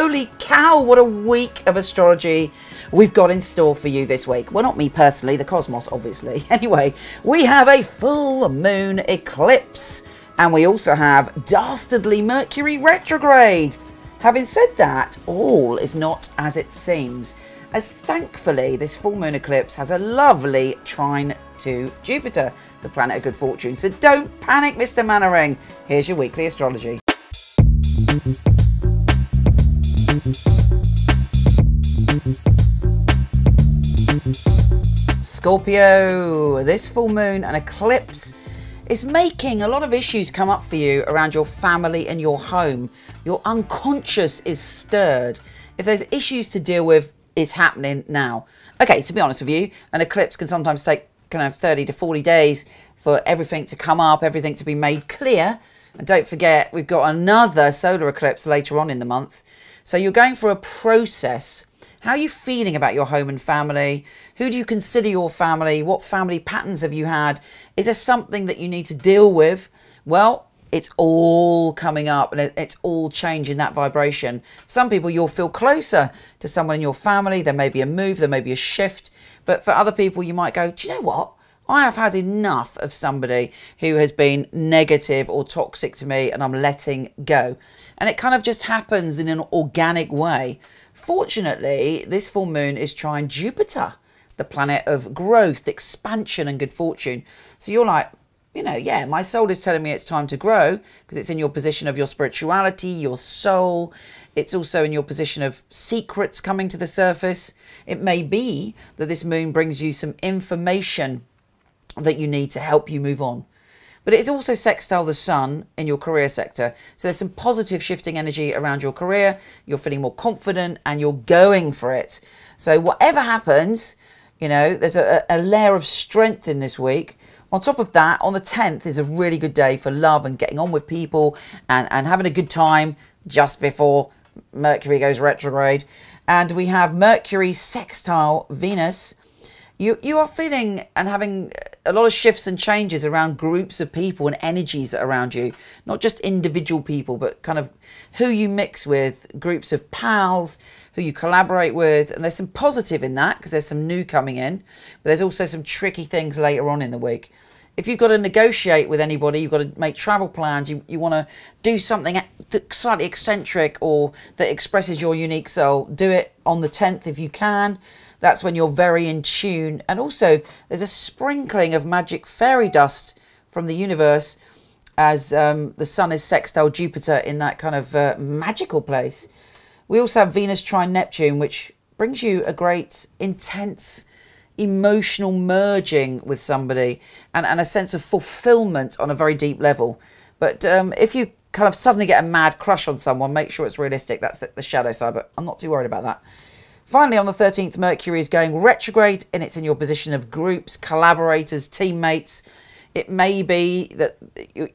Holy cow, what a week of astrology we've got in store for you this week. Well, not me personally, the cosmos, obviously. Anyway, we have a full moon eclipse, and we also have dastardly Mercury retrograde. Having said that, all is not as it seems, as thankfully this full moon eclipse has a lovely trine to Jupiter, the planet of good fortune. So don't panic, Mr. Mannering. Here's your weekly astrology. Scorpio, this full moon and eclipse is making a lot of issues come up for you around your family and your home. Your unconscious is stirred. If there's issues to deal with, it's happening now. Okay, to be honest with you, an eclipse can sometimes take kind of 30 to 40 days for everything to come up, everything to be made clear. And don't forget, we've got another solar eclipse later on in the month. So you're going through a process. How are you feeling about your home and family? Who do you consider your family? What family patterns have you had? Is there something that you need to deal with? Well, it's all coming up and it's all changing that vibration. Some people, you'll feel closer to someone in your family. There may be a move, there may be a shift. But for other people, you might go, do you know what? I have had enough of somebody who has been negative or toxic to me, and I'm letting go. And it kind of just happens in an organic way. Fortunately, this full moon is trine Jupiter, the planet of growth, expansion and good fortune. So you're like, you know, yeah, my soul is telling me it's time to grow, because it's in your position of your spirituality, your soul. It's also in your position of secrets coming to the surface. It may be that this moon brings you some information that you need to help you move on. But it's also sextile the sun in your career sector. So there's some positive shifting energy around your career. You're feeling more confident and you're going for it. So whatever happens, you know, there's a layer of strength in this week. On top of that, on the 10th is a really good day for love and getting on with people and having a good time just before Mercury goes retrograde. And we have Mercury sextile Venus. You are feeling and having a lot of shifts and changes around groups of people and energies that are around you. Not just individual people, but kind of who you mix with, groups of pals, who you collaborate with. And there's some positive in that because there's some new coming in. But there's also some tricky things later on in the week. If you've got to negotiate with anybody, you've got to make travel plans, you want to do something slightly eccentric or that expresses your unique soul, do it on the 10th if you can. That's when you're very in tune. And also there's a sprinkling of magic fairy dust from the universe as the sun is sextile Jupiter in that kind of magical place. We also have Venus trine Neptune, which brings you a great intense emotional merging with somebody and a sense of fulfillment on a very deep level. But if you kind of suddenly get a mad crush on someone, make sure it's realistic. That's the shadow side, but I'm not too worried about that. Finally, on the 13th, Mercury is going retrograde, and it's in your position of groups, collaborators, teammates. It may be that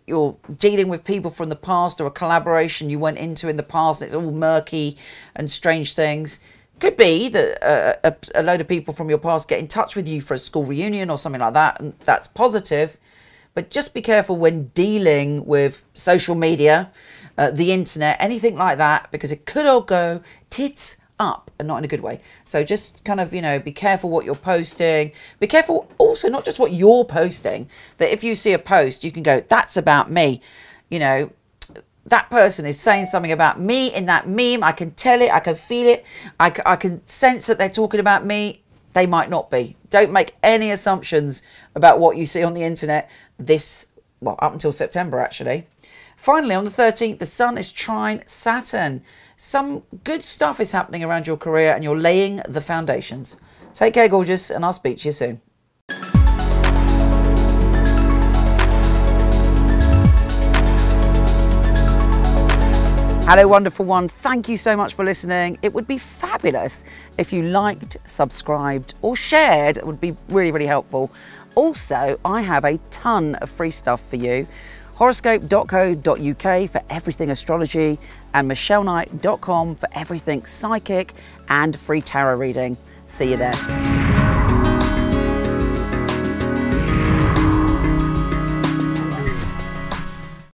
you're dealing with people from the past or a collaboration you went into in the past, and it's all murky and strange things. Could be that a load of people from your past get in touch with you for a school reunion or something like that, and that's positive. But just be careful when dealing with social media, the internet, anything like that, because it could all go tits up and not in a good way. So just kind of, you know, be careful what you're posting. Be careful also not just what you're posting, that if you see a post, you can go, that's about me. You know, that person is saying something about me in that meme. I can tell it. I can feel it. I can sense that they're talking about me. They might not be. Don't make any assumptions about what you see on the internet well, up until September, actually. Finally, on the 13th, the sun is trine Saturn. Some good stuff is happening around your career and you're laying the foundations. Take care, gorgeous, and I'll speak to you soon. Hello, wonderful one. Thank you so much for listening. It would be fabulous if you liked, subscribed, or shared. It would be really, really helpful. Also, I have a ton of free stuff for you. Horoscope.co.uk for everything astrology and michelleknight.com for everything psychic and free tarot reading. See you there.